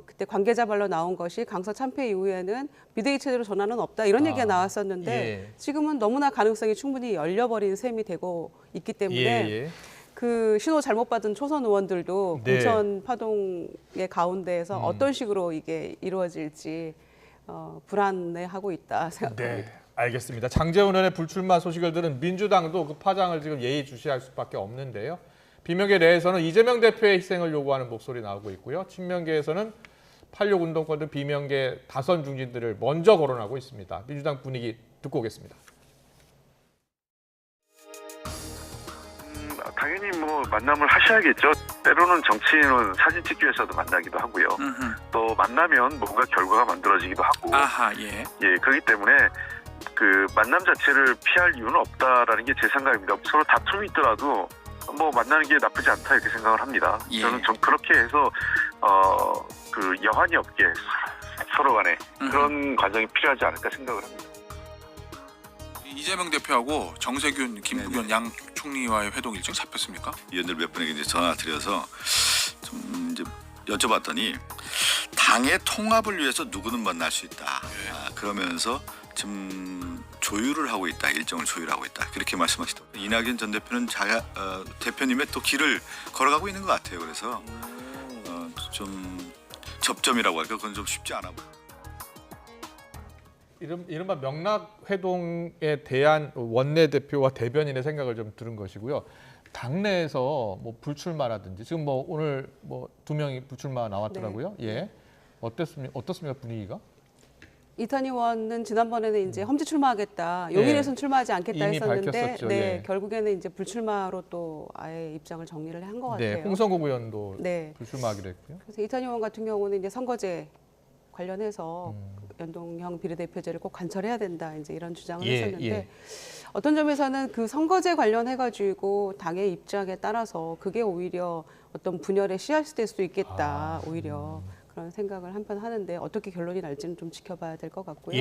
Speaker 11: 그때 관계자 발로 나온 것이 강서 참패 이후에는 비대위 체제로 전환은 없다 이런 얘기가 나왔었는데
Speaker 1: 예.
Speaker 11: 지금은 너무나 가능성이 충분히 열려버린 셈이 되고 있기 때문에 그 신호 잘못 받은 초선 의원들도
Speaker 1: 네.
Speaker 11: 공천 파동의 가운데에서 어떤 식으로 이게 이루어질지 불안해하고 있다 생각합니다.
Speaker 1: 네, 알겠습니다. 장제원 의원의 불출마 소식을 들은 민주당도 그 파장을 지금 예의주시할 수밖에 없는데요. 비명계 내에서는 이재명 대표의 희생을 요구하는 목소리 나오고 있고요. 친명계에서는 86 운동권 등 비명계 다선 중진들을 먼저 거론하고 있습니다. 민주당 분위기 듣고 오겠습니다.
Speaker 15: 당연히 뭐 만남을 하셔야겠죠. 때로는 정치인은 사진 찍기 위해서도 만나기도 하고요. 또 만나면 뭔가 결과가 만들어지기도 하고. 예, 그렇기 때문에 그 만남 자체를 피할 이유는 없다라는 게 제 생각입니다. 서로 다툼이 있더라도 뭐 만나는 게 나쁘지 않다 이렇게 생각을 합니다. 저는 좀 그렇게 해서 그 여한이 없게 서로 간에 그런 과정이 필요하지 않을까 생각을 합니다.
Speaker 16: 이재명 대표하고 정세균, 김부겸 양 총리와의 회동 일정 잡혔습니까?
Speaker 17: 위원들 몇 분에게 이제 전화 드려서 좀 이제 여쭤봤더니 당의 통합을 위해서 누구는 만날 수 있다. 그러면서 좀 조율을 하고 있다. 일정을 조율하고 있다. 그렇게 말씀하시더라고요. 이낙연 전 대표는 대표님의 또 길을 걸어가고 있는 것 같아요. 그래서 좀 접점이라고 할까 그건 좀 쉽지 않아 보여요.
Speaker 1: 이른바 명락회동에 대한 원내대표와 대변인의 생각을 좀 들은 것이고요. 당내에서 뭐 불출마라든지 지금 뭐 오늘 뭐 2명이 불출마 나왔더라고요. 예, 어떻습니까 분위기가?
Speaker 11: 이탄희 의원은 지난번에는 이제 험지 출마하겠다, 용인에서는 출마하지 않겠다
Speaker 1: 이미
Speaker 11: 했었는데,
Speaker 1: 밝혔었죠.
Speaker 11: 네, 결국에는 이제 불출마로 또 아예 입장을 정리를 한 것 같아요.
Speaker 1: 네, 홍성국 의원도 불출마하기로 했고요.
Speaker 11: 그래서 이탄희 의원 같은 경우는 이제 선거제 관련해서 연동형 비례대표제를 꼭 관철해야 된다, 이제 이런 주장을 했었는데 어떤 점에서는 그 선거제 관련해가지고 당의 입장에 따라서 그게 오히려 어떤 분열의 씨앗이 될 수도 있겠다, 오히려. 그런 생각을 한편 하는데 어떻게 결론이 날지는 좀 지켜봐야 될 것 같고요.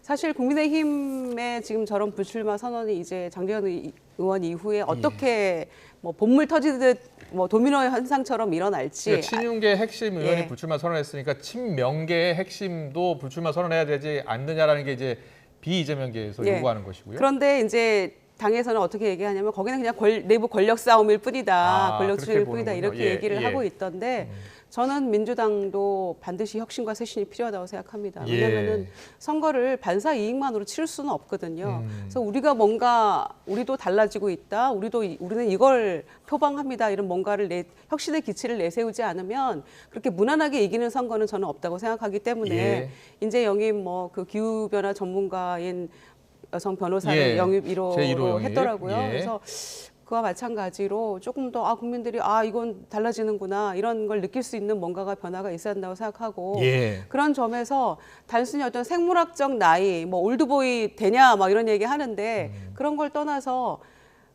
Speaker 11: 사실 국민의힘의 지금 저런 불출마 선언이 이제 장제원 의원 이후에 어떻게 뭐 본물 터지듯 뭐 도미노 현상처럼 일어날지.
Speaker 1: 그러니까 친윤계 핵심 의원이 불출마 선언했으니까 친명계의 핵심도 불출마 선언해야 되지 않느냐라는 게 이제 비이재명계에서 요구하는 것이고요.
Speaker 11: 그런데 이제 당에서는 어떻게 얘기하냐면 거기는 그냥 내부 권력 싸움일 뿐이다, 권력 추진일 뿐이다 이렇게 얘기를 하고 있던데 저는 민주당도 반드시 혁신과 쇄신이 필요하다고 생각합니다. 왜냐하면 선거를 반사 이익만으로 치를 수는 없거든요. 그래서 우리가 뭔가 우리도 달라지고 있다, 우리는 이걸 표방합니다, 이런 뭔가를 혁신의 기치를 내세우지 않으면 그렇게 무난하게 이기는 선거는 저는 없다고 생각하기 때문에 인재 영입 뭐 그 기후 변화 전문가인 여성 변호사를 영입 1호로 했더라고요. 그래서 그와 마찬가지로 조금 더 국민들이 이건 달라지는구나 이런 걸 느낄 수 있는 뭔가가 변화가 있어야 한다고 생각하고 그런 점에서 단순히 어떤 생물학적 나이 뭐 올드보이 되냐 막 이런 얘기 하는데 그런 걸 떠나서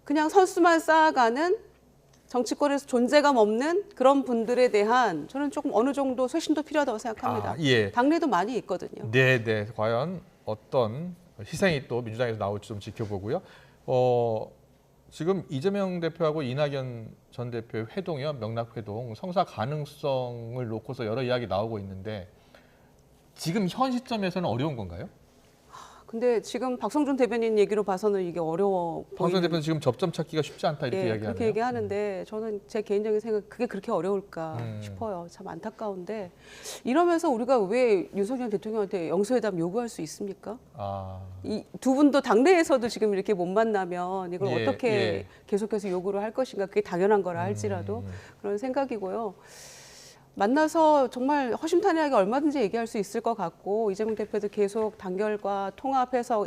Speaker 11: 그냥 선수만 쌓아가는 정치권에서 존재감 없는 그런 분들에 대한 저는 조금 어느 정도 쇄신도 필요하다고 생각합니다. 당내도 많이 있거든요.
Speaker 1: 네, 과연 어떤 희생이 또 민주당에서 나올지 좀 지켜보고요. 지금 이재명 대표하고 이낙연 전 대표의 회동이요, 명락회동, 성사 가능성을 놓고서 여러 이야기 나오고 있는데 지금 현 시점에서는 어려운 건가요?
Speaker 11: 근데 지금 박성준 대변인 얘기로 봐서는 이게 어려워 보이는.
Speaker 1: 박성준 대표는 지금 접점 찾기가 쉽지 않다 이렇게 이야기하네요.
Speaker 11: 그렇게 얘기하는데 저는 제 개인적인 생각 그게 그렇게 어려울까 싶어요. 참 안타까운데 이러면서 우리가 왜 윤석열 대통령한테 영수회담 요구할 수 있습니까? 이 두 분도 당내에서도 지금 이렇게 못 만나면 이걸 어떻게 계속해서 요구를 할 것인가, 그게 당연한 거라 할지라도 그런 생각이고요. 만나서 정말 허심탄회하게 얼마든지 얘기할 수 있을 것 같고 이재명 대표도 계속 단결과 통합해서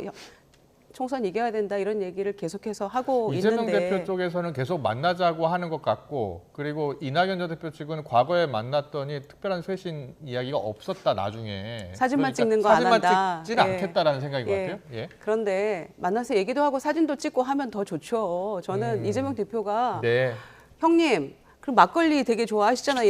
Speaker 11: 총선 이겨야 된다 이런 얘기를 계속해서 하고
Speaker 1: 이재명
Speaker 11: 있는데
Speaker 1: 대표 쪽에서는 계속 만나자고 하는 것 같고 그리고 이낙연 전 대표 측은 과거에 만났더니 특별한 쇄신 이야기가 없었다 나중에.
Speaker 11: 사진만 찍는 거 안 한다.
Speaker 1: 사진만 찍지는 않겠다라는 생각인 것 같아요. 그런데
Speaker 11: 만나서 얘기도 하고 사진도 찍고 하면 더 좋죠. 저는 이재명 대표가 형님 그럼 막걸리 되게 좋아하시잖아요,
Speaker 1: 예.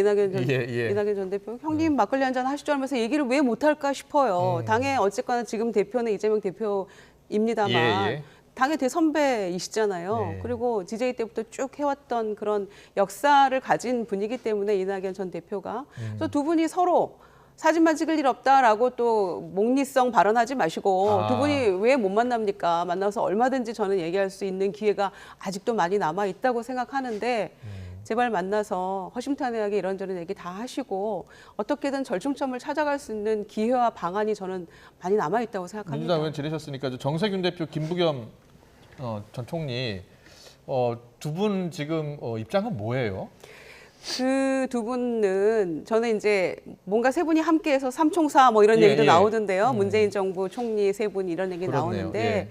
Speaker 11: 이낙연 전 대표. 형님 막걸리 한잔 하시죠 하면서 얘기를 왜 못할까 싶어요. 당의 어쨌거나 지금 대표는 이재명 대표입니다만
Speaker 1: 예.
Speaker 11: 당의 대선배이시잖아요. 그리고 DJ 때부터 쭉 해왔던 그런 역사를 가진 분이기 때문에 이낙연 전 대표가. 그래서 두 분이 서로 사진만 찍을 일 없다라고 또 목리성 발언하지 마시고 두 분이 왜 못 만납니까? 만나서 얼마든지 저는 얘기할 수 있는 기회가 아직도 많이 남아 있다고 생각하는데 제발 만나서 허심탄회하게 이런저런 얘기 다 하시고 어떻게든 절충점을 찾아갈 수 있는 기회와 방안이 저는 많이 남아 있다고 생각합니다.
Speaker 1: 민주당 의원 지내셨으니까 정세균 대표, 김부겸 전 총리 두 분 지금 입장은 뭐예요?
Speaker 11: 그 두 분은 저는 이제 뭔가 세 분이 함께해서 삼총사 뭐 이런 얘기도 나오던데요. 문재인 정부 총리 세 분 이런 얘기
Speaker 1: 그렇네요.
Speaker 11: 나오는데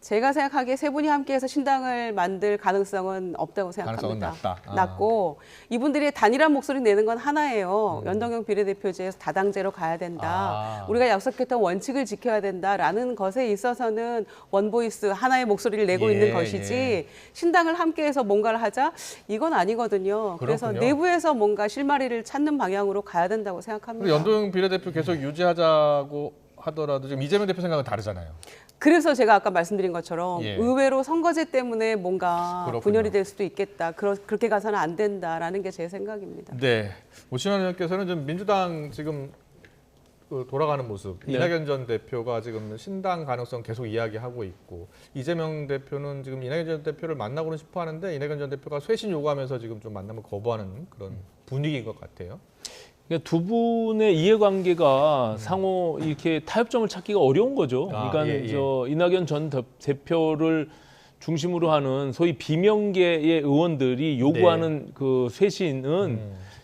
Speaker 11: 제가 생각하기에 세 분이 함께해서 신당을 만들 가능성은 없다고 생각합니다.
Speaker 1: 가능성은
Speaker 11: 낮고 이분들이 단일한 목소리 내는 건 하나예요. 연동형 비례대표제에서 다당제로 가야 된다. 우리가 약속했던 원칙을 지켜야 된다라는 것에 있어서는 원보이스 하나의 목소리를 내고 있는 것이지 신당을 함께해서 뭔가를 하자 이건 아니거든요. 그래서
Speaker 1: 그렇군요.
Speaker 11: 내부에서 뭔가 실마리를 찾는 방향으로 가야 된다고 생각합니다.
Speaker 1: 연동형 비례대표 계속 유지하자고 하더라도 지금 이재명 대표 생각은 다르잖아요.
Speaker 11: 그래서 제가 아까 말씀드린 것처럼 의외로 선거제 때문에 뭔가
Speaker 1: 그렇군요.
Speaker 11: 분열이 될 수도 있겠다. 그렇게 가서는 안 된다라는 게 제 생각입니다.
Speaker 1: 네, 오신환 의원께서는 좀 민주당 지금 돌아가는 모습, 이낙연 전 대표가 지금 신당 가능성 계속 이야기하고 있고 이재명 대표는 지금 이낙연 전 대표를 만나고는 싶어하는데 이낙연 전 대표가 쇄신 요구하면서 지금 좀 만남을 거부하는 그런 분위기인 것 같아요.
Speaker 10: 그러니까 두 분의 이해관계가 상호 이렇게 타협점을 찾기가 어려운 거죠. 그러니까 저 이낙연 전 대표를 중심으로 하는 소위 비명계의 의원들이 요구하는 그 쇄신은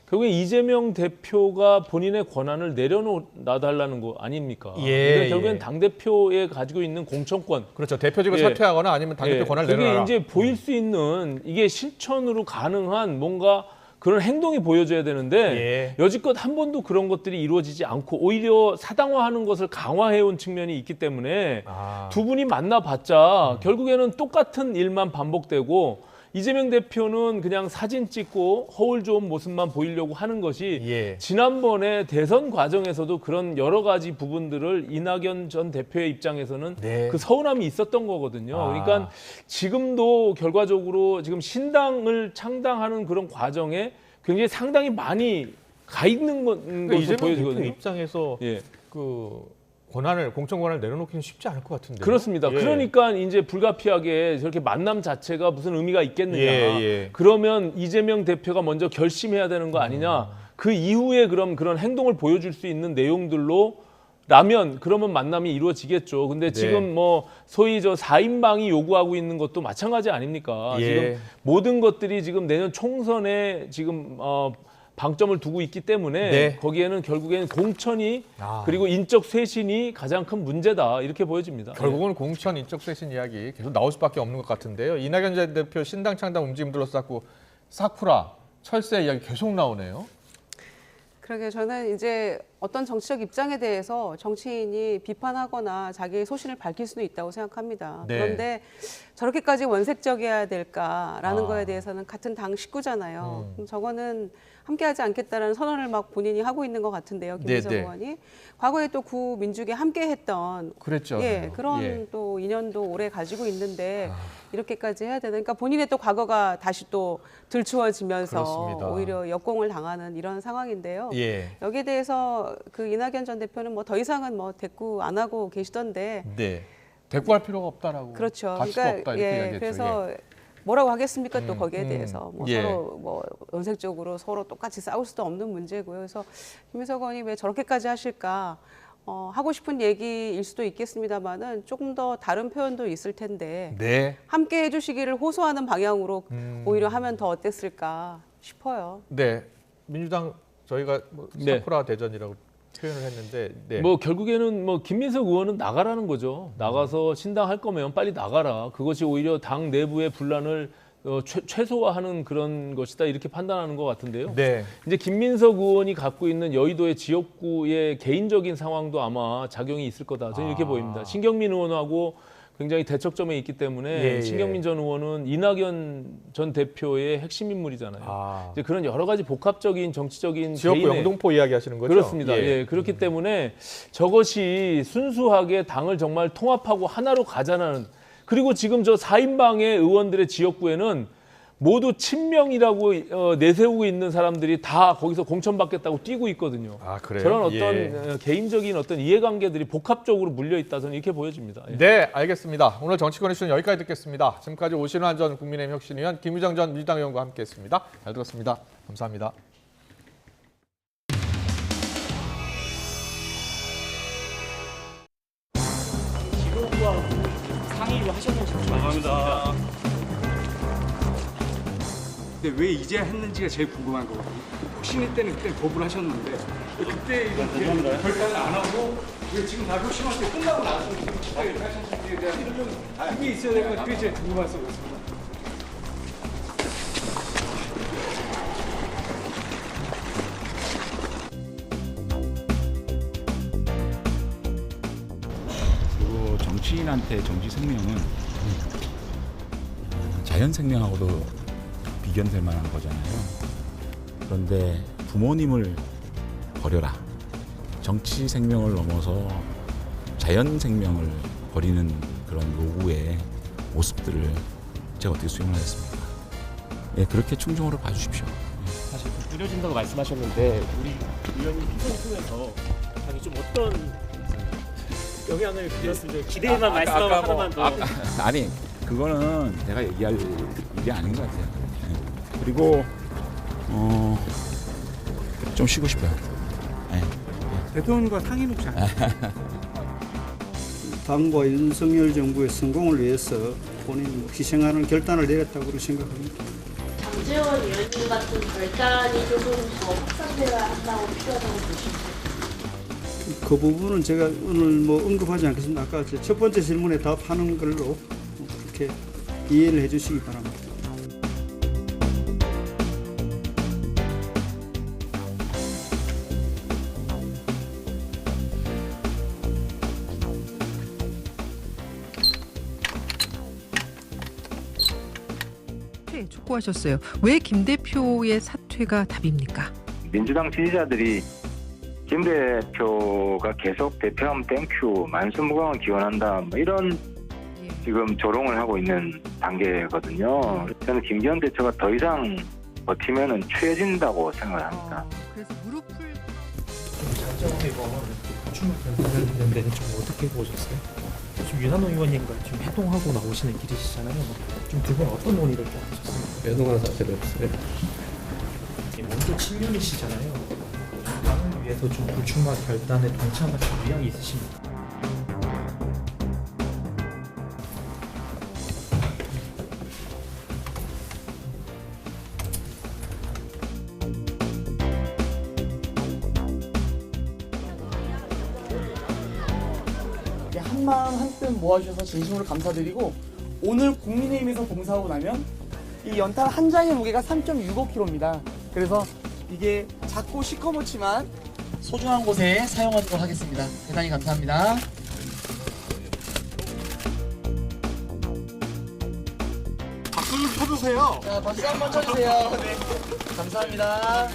Speaker 10: 결국에 이재명 대표가 본인의 권한을 내려놔달라는 거 아닙니까? 그러니까 결국엔 당 대표에 가지고 있는 공천권,
Speaker 1: 그렇죠. 대표직을 사퇴하거나 아니면 당 대표 권한을 내려놔라.
Speaker 10: 그게 이제 보일 수 있는 이게 실천으로 가능한 뭔가 그런 행동이 보여져야 되는데 여지껏 한 번도 그런 것들이 이루어지지 않고 오히려 사당화하는 것을 강화해온 측면이 있기 때문에 두 분이 만나봤자 결국에는 똑같은 일만 반복되고 이재명 대표는 그냥 사진 찍고 허울 좋은 모습만 보이려고 하는 것이 지난번에 대선 과정에서도 그런 여러 가지 부분들을 이낙연 전 대표의 입장에서는 그 서운함이 있었던 거거든요. 그러니까 지금도 결과적으로 지금 신당을 창당하는 그런 과정에 굉장히 상당히 많이 가 있는 것으로 보여지거든요.
Speaker 1: 입장에서 그 공천 권한을 내려놓기는 쉽지 않을 것 같은데요.
Speaker 10: 그렇습니다. 그러니까 이제 불가피하게 저렇게 만남 자체가 무슨 의미가 있겠느냐. 그러면 이재명 대표가 먼저 결심해야 되는 거 아니냐. 그 이후에 그런 행동을 보여줄 수 있는 내용들로 라면 그러면 만남이 이루어지겠죠. 근데 지금 뭐 소위 저 4인방이 요구하고 있는 것도 마찬가지 아닙니까? 지금 모든 것들이 지금 내년 총선에 지금 방점을 두고 있기 때문에 거기에는 결국에는 공천이 그리고 인적 쇄신이 가장 큰 문제다 이렇게 보여집니다.
Speaker 1: 결국은 공천 인적 쇄신 이야기 계속 나올 수밖에 없는 것 같은데요. 이낙연 전 대표 신당 창당 움직임 둘러싸고 사쿠라 철새 이야기 계속 나오네요.
Speaker 11: 그러게 저는 이제 어떤 정치적 입장에 대해서 정치인이 비판하거나 자기의 소신을 밝힐 수는 있다고 생각합니다. 그런데 저렇게까지 원색적이어야 될까라는 거에 대해서는 같은 당 식구잖아요. 저거는 함께하지 않겠다라는 선언을 막 본인이 하고 있는 것 같은데요, 김민석 의원이. 과거에 또 구 민주계 함께했던
Speaker 1: 그랬죠.
Speaker 11: 그런 또 인연도 오래 가지고 있는데 이렇게까지 해야 되나? 그러니까 본인의 또 과거가 다시 또 들추어지면서
Speaker 1: 그렇습니다.
Speaker 11: 오히려 역공을 당하는 이런 상황인데요. 여기에 대해서 그 이낙연 전 대표는 뭐 더 이상은 뭐 대꾸 안 하고 계시던데.
Speaker 1: 대꾸할 필요가 없다라고.
Speaker 11: 그렇죠.
Speaker 1: 가치가 없다 이렇게 이야기했죠.
Speaker 11: 그래서 뭐라고 하겠습니까? 또 거기에 대해서 뭐 서로 뭐 원색적으로 서로 똑같이 싸울 수도 없는 문제고요. 그래서 김민석 의원이 왜 저렇게까지 하실까? 하고 싶은 얘기일 수도 있겠습니다만은 조금 더 다른 표현도 있을 텐데 함께 해주시기를 호소하는 방향으로 오히려 하면 더 어땠을까 싶어요.
Speaker 1: 민주당 저희가 뭐 사쿠라 대전이라고 표현을 했는데
Speaker 10: 뭐 결국에는 뭐 김민석 의원은 나가라는 거죠. 나가서 신당할 거면 빨리 나가라. 그것이 오히려 당 내부의 분란을 최소화하는 그런 것이다 이렇게 판단하는 것 같은데요. 이제 김민석 의원이 갖고 있는 여의도의 지역구의 개인적인 상황도 아마 작용이 있을 거다. 저는 이렇게 보입니다. 신경민 의원하고 굉장히 대척점에 있기 때문에 신경민 전 의원은 이낙연 전 대표의 핵심 인물이잖아요. 이제 그런 여러 가지 복합적인 정치적인
Speaker 1: 지역구
Speaker 10: 개인의
Speaker 1: 영등포 이야기하시는 거죠?
Speaker 10: 그렇습니다. 그렇기 때문에 저것이 순수하게 당을 정말 통합하고 하나로 가자는, 그리고 지금 저 4인방의 의원들의 지역구에는 모두 친명이라고 내세우고 있는 사람들이 다 거기서 공천받겠다고 뛰고 있거든요.
Speaker 1: 아, 그래요?
Speaker 10: 저런 어떤 개인적인 어떤 이해관계들이 복합적으로 물려 있다, 저는 이렇게 보여집니다.
Speaker 1: 네, 알겠습니다. 오늘 정치권 이슈는 여기까지 듣겠습니다. 지금까지 오신환 전 국민의힘 혁신위원, 김유정 전 민주당 의원과 함께했습니다. 잘 들었습니다. 감사합니다.
Speaker 18: 지도부하고 상의를 하셨는지 궁금합니다. 근데 왜 이제 했는지가 제일 궁금한 거거든요. 혁신위 때는 그때 거부를 하셨는데 그때 이렇게 결단을 안 하고 왜 지금 다 혁신할 때 끝나고 나서 이렇게 하셨는지에 대한 힘이 있어야 될 것 같아요. 그게 제일 궁금해서 그렇습니다.
Speaker 19: 그리고 정치인한테 정치 생명은 자연 생명하고도 비견될 만한 거잖아요. 그런데 부모님을 버려라. 정치 생명을 넘어서 자연 생명을 버리는 그런 요구의 모습들을 제가 어떻게 수용을 하겠습니까? 예, 그렇게 충정으로 봐주십시오.
Speaker 20: 사실 꾸려진다고 말씀하셨는데 우리 의원님 피선을 통해서 당이 좀 어떤 영향을 주셨는지 기대만 말씀하면 하나만 더.
Speaker 19: 아니, 그거는 내가 얘기할 일이 아닌 것 같아요. 예. 그리고 좀 쉬고 싶어요. 예.
Speaker 18: 대통령과 상의 묵지 않아요.
Speaker 21: 당과 윤석열 정부의 성공을 위해서 본인 희생하는 결단을 내렸다고 생각합니다.
Speaker 22: 장제원 의원님 같은 결단이 조금 더 확산돼야 한다고 필요하다고 보십니까?
Speaker 21: 그 부분은 제가 오늘 언급하지 않겠습니다. 아까 첫 번째 질문에 답하는 걸로 그렇게 이해를 해주시기 바랍니다.
Speaker 23: 촉구하셨어요. 왜 김 대표의 사퇴가 답입니까?
Speaker 24: 민주당 지지자들이 김 대표가 계속 대표하면 땡큐, 만수무강을 기원한다, 이런 지금 조롱을 하고 있는 단계거든요. 저는 김기현 대표가 더 이상 버티면은 취해진다고 생각합니다.
Speaker 23: 그래서 무릎을
Speaker 25: 장제원 의원 부충을 결정하는 데는 좀 어떻게 보셨어요? 지금 윤한홍 의원님과 지금 회동하고 나오시는 길이시잖아요. 좀 두 분 어떤 논의를 좀 하셨어요?
Speaker 26: 회동한 사실이 없어요.
Speaker 25: 먼저 친윤이시잖아요. 당을 위해서 좀 불출마 결단에 동참하실 의향이 있으십니까?
Speaker 27: 한마음 한뜻 모아주셔서 진심으로 감사드리고, 오늘 국민의힘에서 봉사하고 나면 이 연탄 한 장의 무게가 3.65kg입니다. 그래서 이게 작고 시커멓지만 소중한 곳에 사용하도록 하겠습니다. 대단히 감사합니다. 박수 좀 쳐주세요. 자, 박수 한번 쳐주세요. 네. 감사합니다.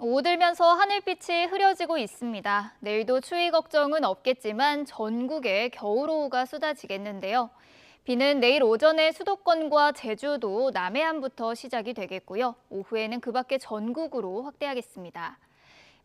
Speaker 28: 오들면서 하늘빛이 흐려지고 있습니다. 내일도 추위 걱정은 없겠지만 전국에 겨울호우가 쏟아지겠는데요. 비는 내일 오전에 수도권과 제주도, 남해안부터 시작이 되겠고요. 오후에는 그 밖에 전국으로 확대하겠습니다.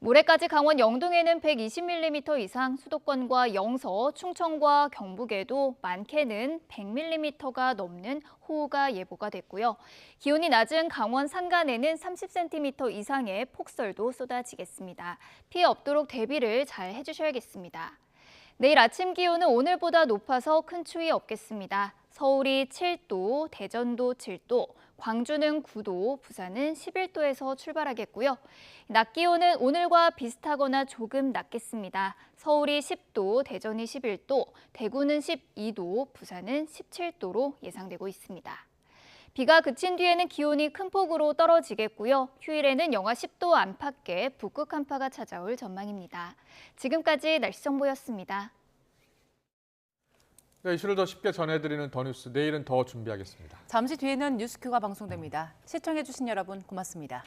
Speaker 28: 모레까지 강원 영동에는 120mm 이상, 수도권과 영서, 충청과 경북에도 많게는 100mm가 넘는 호우가 예보가 됐고요. 기온이 낮은 강원 산간에는 30cm 이상의 폭설도 쏟아지겠습니다. 피해 없도록 대비를 잘 해주셔야겠습니다. 내일 아침 기온은 오늘보다 높아서 큰 추위 없겠습니다. 서울이 7도, 대전도 7도, 광주는 9도, 부산은 11도에서 출발하겠고요. 낮 기온은 오늘과 비슷하거나 조금 낮겠습니다. 서울이 10도, 대전이 11도, 대구는 12도, 부산은 17도로 예상되고 있습니다. 비가 그친 뒤에는 기온이 큰 폭으로 떨어지겠고요. 휴일에는 영하 10도 안팎의 북극 한파가 찾아올 전망입니다. 지금까지 날씨 정보였습니다.
Speaker 1: 네, 이슈를 더 쉽게 전해드리는 더 뉴스, 내일은 더 준비하겠습니다.
Speaker 2: 잠시 뒤에는 뉴스큐가 방송됩니다. 시청해주신 여러분 고맙습니다.